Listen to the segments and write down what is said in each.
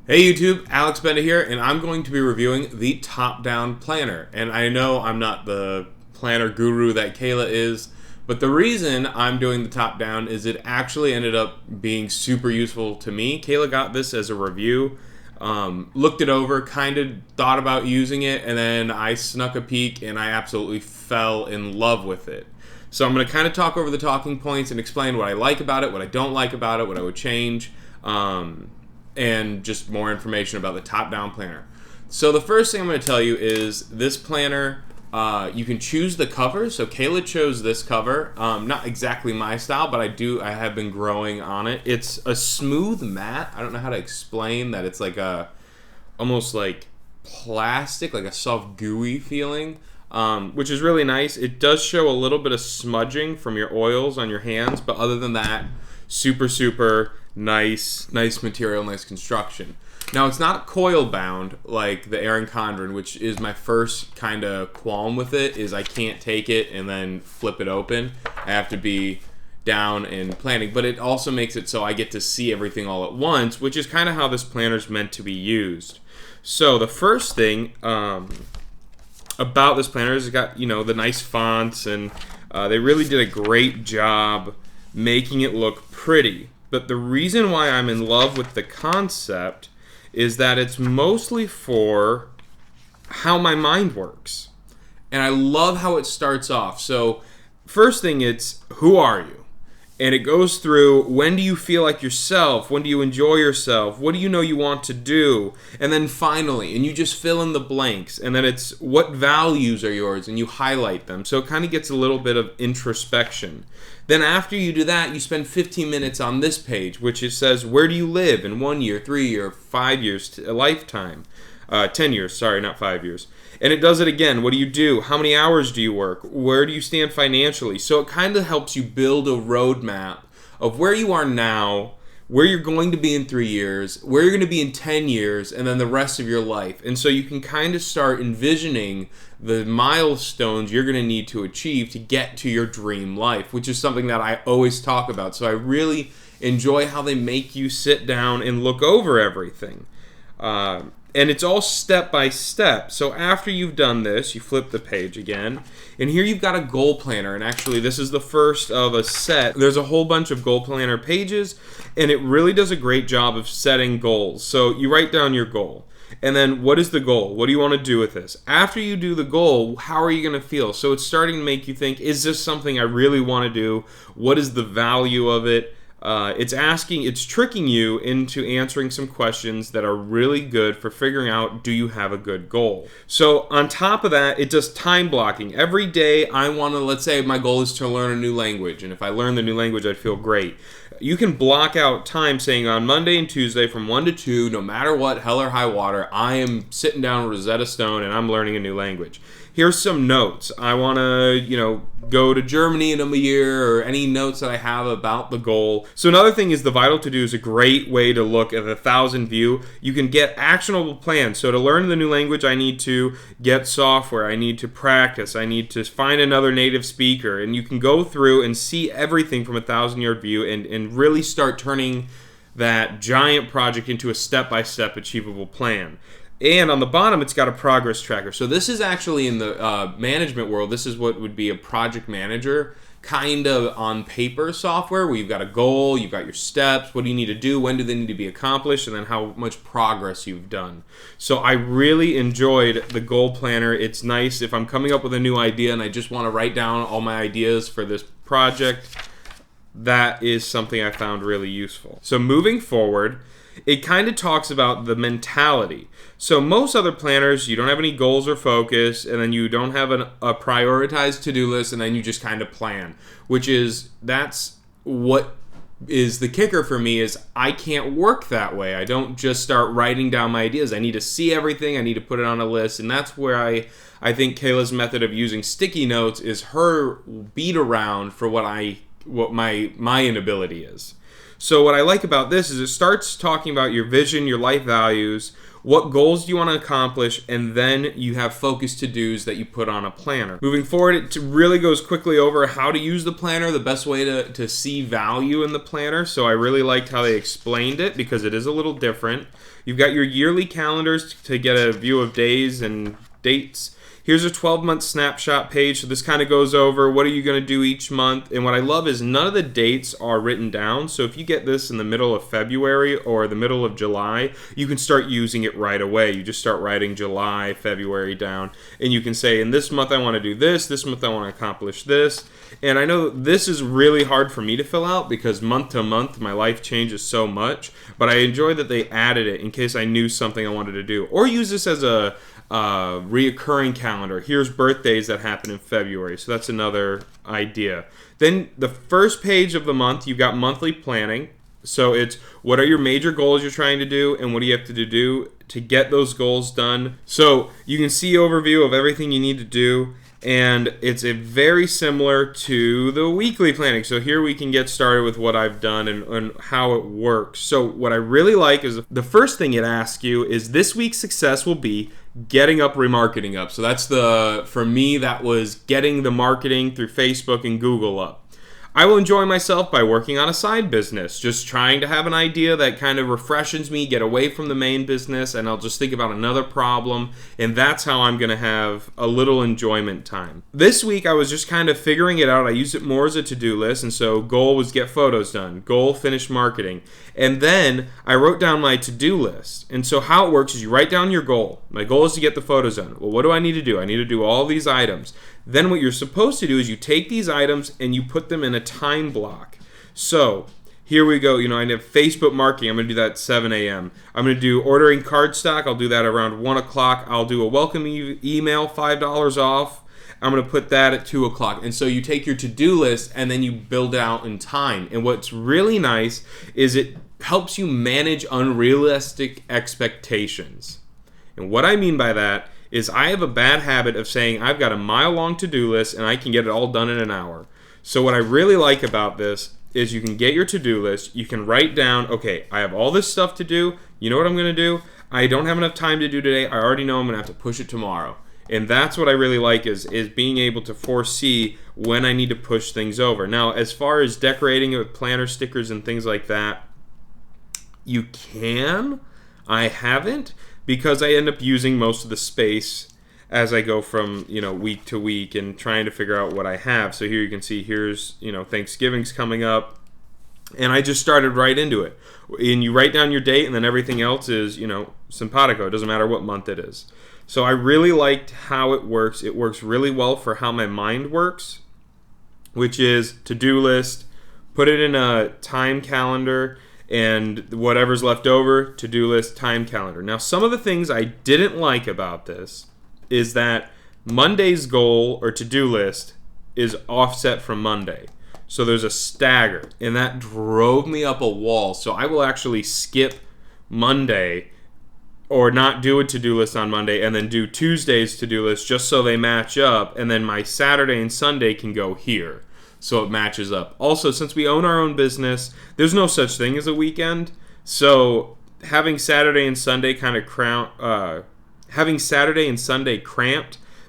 Hey YouTube, Alex Benda here, and I'm going to be reviewing the top-down planner. And I know I'm not the planner guru that Kayla is, but the reason I'm doing the top-down is it actually ended up being super useful to me. Kayla got this as a review, looked it over, kind of thought about using it, and then I snuck a peek and I absolutely fell in love with it. So I'm going to kind of talk over the talking points and explain what I like about it, what I don't like about it, what I would change. And just more information about the top-down planner. So the first thing I'm going to tell you is this planner, you can choose the cover. So Kayla chose this cover. Not exactly my style, but I have been growing on it. It's a smooth matte. I don't know how to explain that. It's like almost like plastic, like a soft gooey feeling, which is really nice. It does show a little bit of smudging from your oils on your hands, but other than that, super nice material, nice construction. Now it's not coil bound like the Erin Condren, which is my first kind of qualm with it, is I can't take it and then flip it open. I have to be down and planning, but it also makes it so I get to see everything all at once, which is kind of how this planner is meant to be used. So the first thing about this planner is it's got, the nice fonts, and they really did a great job making it look pretty. But the reason why I'm in love with the concept is that it's mostly for how my mind works. And I love how it starts off. So first thing, it's who are you? And it goes through, when do you feel like yourself? When do you enjoy yourself? What do you know you want to do? And then finally, and you just fill in the blanks. And then it's what values are yours, and you highlight them. So it kind of gets a little bit of introspection. Then after you do that, you spend 15 minutes on this page, which it says, where do you live in 1 year, 3 year, 5 years, a lifetime? 10 years, sorry, not 5 years. And it does it again. What do you do? How many hours do you work? Where do you stand financially? So it kind of helps you build a roadmap of where you are now, where you're going to be in 3 years, where you're going to be in 10 years, and then the rest of your life. And so you can kind of start envisioning the milestones you're going to need to achieve to get to your dream life, which is something that I always talk about. So I really enjoy how they make you sit down and look over everything. And it's all step by step. So after you've done this, you flip the page again, and here you've got a goal planner. And actually, this is the first of a set. There's a whole bunch of goal planner pages, and it really does a great job of setting goals. So you write down your goal, and then what is the goal? What do you want to do with this? After you do the goal, how are you going to feel? So it's starting to make you think, is this something I really want to do? What is the value of it? It's tricking you into answering some questions that are really good for figuring out, do you have a good goal? So on top of that, it does time blocking. Every day I want to, let's say my goal is to learn a new language, and if I learn the new language, I'd feel great. You can block out time saying on Monday and Tuesday from 1 to 2, no matter what, hell or high water, I am sitting down with Rosetta Stone and I'm learning a new language. Here's some notes. I want to, go to Germany in a year, or any notes that I have about the goal. So another thing is the Vital To Do is a great way to look at the 1,000 view. You can get actionable plans. So to learn the new language, I need to get software. I need to practice. I need to find another native speaker. And you can go through and see everything from a 1,000-yard view and really start turning that giant project into a step-by-step achievable plan. And on the bottom, it's got a progress tracker. So this is actually in the management world, this is what would be a project manager, kind of on paper software, where you've got a goal, you've got your steps, what do you need to do, when do they need to be accomplished, and then how much progress you've done. So I really enjoyed the goal planner. It's nice if I'm coming up with a new idea and I just want to write down all my ideas for this project. That is something I found really useful. So moving forward, it kind of talks about the mentality. So most other planners, you don't have any goals or focus, and then you don't have a prioritized to-do list, and then you just kind of plan, that's what is the kicker for me, is I can't work that way. I don't just start writing down my ideas. I need to see everything. I need to put it on a list, and that's where I think Kayla's method of using sticky notes is her beat around for what my inability is. So what I like about this is it starts talking about your vision, your life values, what goals do you want to accomplish, and then you have focused to-dos that you put on a planner. Moving forward, it really goes quickly over how to use the planner, the best way to see value in the planner. So I really liked how they explained it because it is a little different. You've got your yearly calendars to get a view of days and dates. Here's a 12-month snapshot page. So this kind of goes over what are you going to do each month. And what I love is none of the dates are written down. So if you get this in the middle of February or the middle of July, you can start using it right away. You just start writing July, February down. And you can say, in this month I want to do this month I want to accomplish this. And I know this is really hard for me to fill out because month to month my life changes so much. But I enjoy that they added it in case I knew something I wanted to do. Or use this as a reoccurring calendar. Here's birthdays that happen in February. So that's another idea. Then the first page of the month, you've got monthly planning. So it's what are your major goals you're trying to do and what do you have to do to get those goals done. So you can see overview of everything you need to do. And it's a very similar to the weekly planning. So here we can get started with what I've done and how it works. So what I really like is the first thing it asks you is this week's success will be getting up remarketing up. So that's for me, that was getting the marketing through Facebook and Google up. I will enjoy myself by working on a side business, just trying to have an idea that kind of refreshes me, get away from the main business, and I'll just think about another problem, and that's how I'm going to have a little enjoyment time. This week, I was just kind of figuring it out. I used it more as a to-do list, and so goal was get photos done, goal finish marketing, and then I wrote down my to-do list. And so how it works is you write down your goal. My goal is to get the photos done. Well, what do I need to do? I need to do all these items. Then what you're supposed to do is you take these items and you put them in a time block. So here we go. I have Facebook marketing. I'm going to do that at 7 a.m. I'm going to do ordering cardstock. I'll do that around 1 o'clock. I'll do a welcome email, $5 off. I'm going to put that at 2 o'clock. And so you take your to-do list and then you build it out in time. And what's really nice is it helps you manage unrealistic expectations. And what I mean by that is I have a bad habit of saying I've got a mile-long to-do list and I can get it all done in an hour. So what I really like about this is you can get your to-do list, you can write down, okay, I have all this stuff to do, you know what I'm going to do? I don't have enough time to do today, I already know I'm going to have to push it tomorrow. And that's what I really like is being able to foresee when I need to push things over. Now, as far as decorating it with planner stickers and things like that, you can. I haven't, because I end up using most of the space as I go from week to week and trying to figure out what I have. So here you can see here's Thanksgiving's coming up, and I just started right into it. And you write down your date, and then everything else is simpatico. It doesn't matter what month it is. So I really liked how it works. It works really well for how my mind works, which is to-do list, put it in a time calendar, and whatever's left over, to-do list, time calendar. Now, some of the things I didn't like about this is that Monday's goal or to-do list is offset from Monday. So there's a stagger, and that drove me up a wall. So I will actually skip Monday or not do a to-do list on Monday and then do Tuesday's to-do list just so they match up, and then my Saturday and Sunday can go here. So it matches up. Also, since we own our own business, there's no such thing as a weekend. So having Saturday and Sunday cramped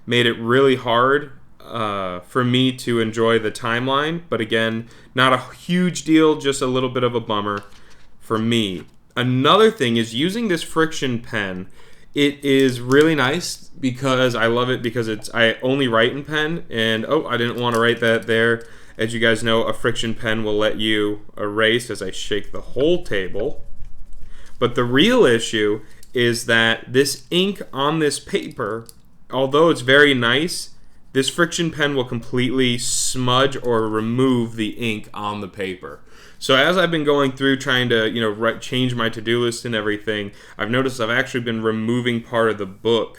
made it really hard for me to enjoy the timeline. But again, not a huge deal, just a little bit of a bummer for me. Another thing is using this friction pen. It is really nice because I love it because I only write in pen, and I didn't want to write that there. As you guys know, a friction pen will let you erase as I shake the whole table. But the real issue is that this ink on this paper, although it's very nice, this friction pen will completely smudge or remove the ink on the paper. So as I've been going through trying to change my to-do list and everything, I've noticed I've actually been removing part of the book.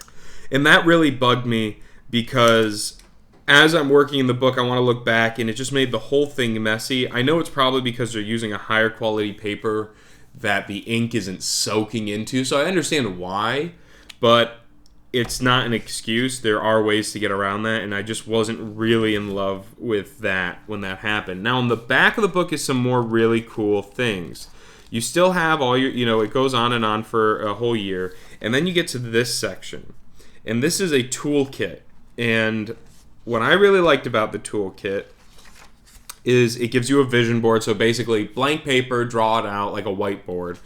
And that really bugged me because as I'm working in the book, I want to look back, and it just made the whole thing messy. I know it's probably because they're using a higher quality paper that the ink isn't soaking into, so I understand why, but it's not an excuse. There are ways to get around that, and I just wasn't really in love with that when that happened. Now, on the back of the book is some more really cool things. You still have all your, it goes on for a whole year, and then you get to this section. And this is a toolkit. And what I really liked about the toolkit is it gives you a vision board. So basically, blank paper, draw it out like a whiteboard.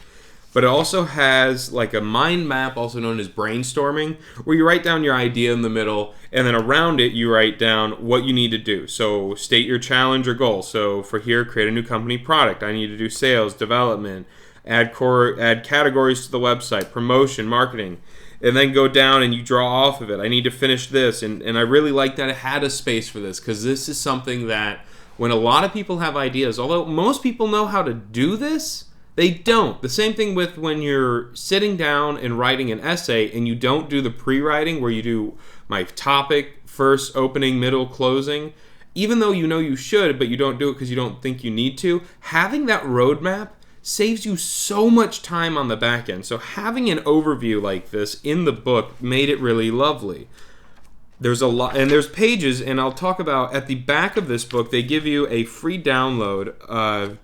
But it also has like a mind map, also known as brainstorming, where you write down your idea in the middle, and then around it you write down what you need to do. So state your challenge or goal. So for here, create a new company product. I need to do sales, development, add categories to the website, promotion, marketing, and then go down and you draw off of it. I need to finish this, and I really like that it had a space for this, because this is something that when a lot of people have ideas, although most people know how to do this, they don't. The same thing with when you're sitting down and writing an essay and you don't do the pre-writing where you do my topic, first, opening, middle, closing. Even though you know you should, but you don't do it because you don't think you need to, having that roadmap saves you so much time on the back end. So having an overview like this in the book made it really lovely. There's a lot, and there's pages, and I'll talk about at the back of this book, they give you a free download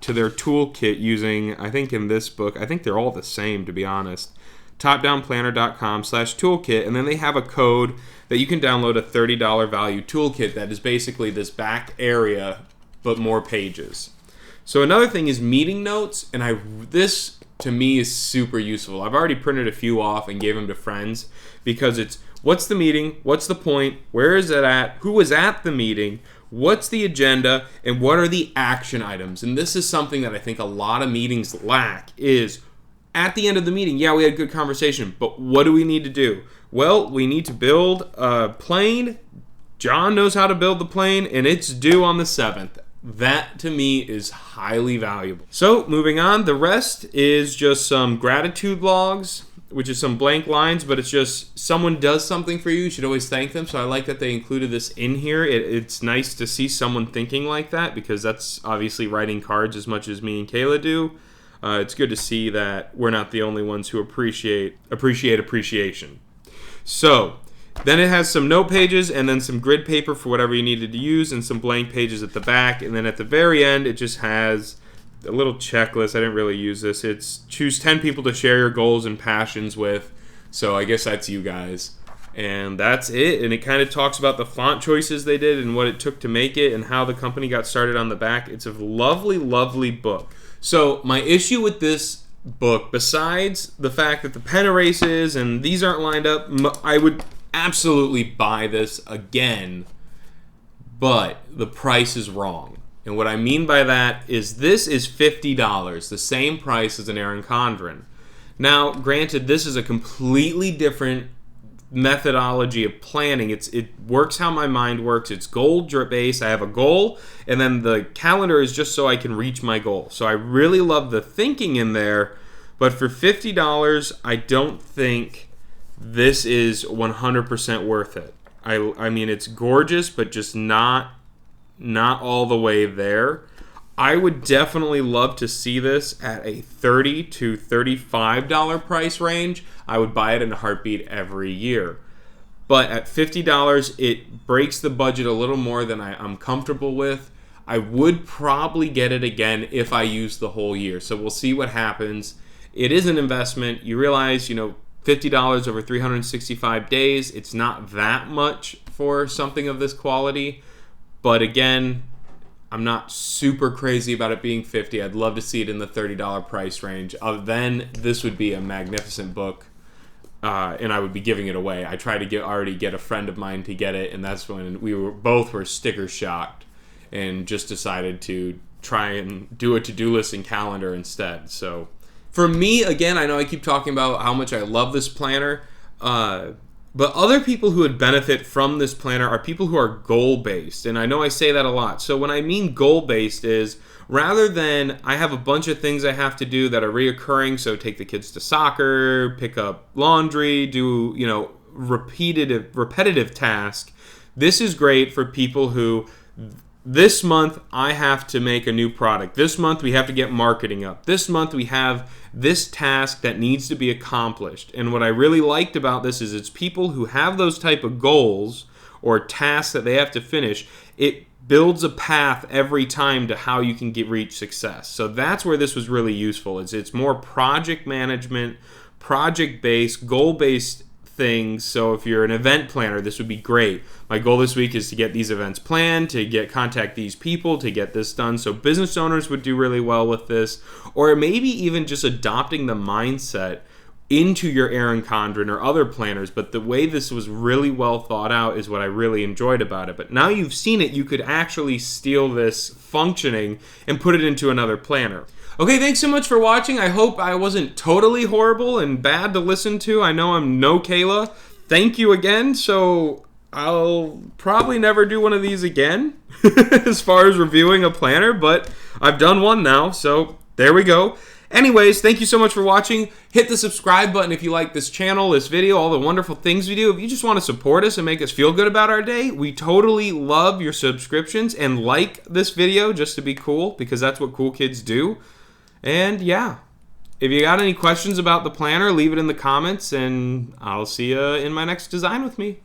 to their toolkit using, I think in this book, I think they're all the same, to be honest, topdownplanner.com/toolkit, and then they have a code that you can download a $30 value toolkit that is basically this back area, but more pages. So another thing is meeting notes, and this to me is super useful. I've already printed a few off and gave them to friends because it's what's the meeting, what's the point, where is it at, who was at the meeting, what's the agenda, and what are the action items. And this is something that I think a lot of meetings lack is at the end of the meeting, yeah, we had a good conversation, but what do we need to do? Well, we need to build a plane. John knows how to build the plane, and it's due on the 7th. That, to me, is highly valuable. So, moving on, the rest is just some gratitude logs, which is some blank lines, but it's just someone does something for you. You should always thank them. So I like that they included this in here. It's nice to see someone thinking like that, because that's obviously writing cards as much as me and Kayla do. It's good to see that we're not the only ones who appreciate appreciation. So then it has some note pages and then some grid paper for whatever you needed to use and some blank pages at the back. And then at the very end, it just has a little checklist. I didn't really use this. It's choose 10 people to share your goals and passions with. So I guess that's you guys. And that's it. And it kind of talks about the font choices they did and what it took to make it and how the company got started on the back. It's a lovely, lovely book. So my issue with this book, besides the fact that the pen erases and these aren't lined up, I would absolutely buy this again, but the price is wrong. And what I mean by that is this is $50, the same price as an Erin Condren. Now, granted, this is a completely different methodology of planning. It works how my mind works. It's goal-based. I have a goal, and then the calendar is just so I can reach my goal. So I really love the thinking in there, but for $50, I don't think this is 100% worth it. I mean, it's gorgeous, but just not all the way there. I would definitely love to see this at a $30 to $35 price range. I would buy it in a heartbeat every year. But at $50, it breaks the budget a little more than I'm comfortable with. I would probably get it again if I use the whole year. So we'll see what happens. It is an investment. You realize, $50 over 365 days, it's not that much for something of this quality. But again, I'm not super crazy about it being $50. I'd love to see it in the $30 price range. Then this would be a magnificent book, and I would be giving it away. I tried to already get a friend of mine to get it, and that's when we were sticker shocked and just decided to try and do a to-do list and calendar instead. So for me, again, I know I keep talking about how much I love this planner, but other people who would benefit from this planner are people who are goal-based, and I know I say that a lot. So when I mean goal-based is rather than I have a bunch of things I have to do that are reoccurring, so take the kids to soccer, pick up laundry, do, repetitive task. This is great for people who this month I have to make a new product. This month we have to get marketing up. This month we have this task that needs to be accomplished. And what I really liked about this is it's people who have those type of goals or tasks that they have to finish. It builds a path every time to how you can reach success. So that's where this was really useful. It's more project management, project-based, goal-based things. So if you're an event planner, this would be great. My goal this week is to get these events planned, to contact these people, to get this done. So business owners would do really well with this. Or maybe even just adopting the mindset into your Erin Condren or other planners. But the way this was really well thought out is what I really enjoyed about it. But now you've seen it, you could actually steal this functioning and put it into another planner. Okay, thanks so much for watching. I hope I wasn't totally horrible and bad to listen to. I know I'm no Kayla. Thank you again. So I'll probably never do one of these again as far as reviewing a planner, but I've done one now, so there we go. Anyways, thank you so much for watching. Hit the subscribe button if you like this channel, this video, all the wonderful things we do. If you just want to support us and make us feel good about our day, we totally love your subscriptions, and like this video just to be cool, because that's what cool kids do. And yeah, if you got any questions about the planner, leave it in the comments, and I'll see you in my next design with me.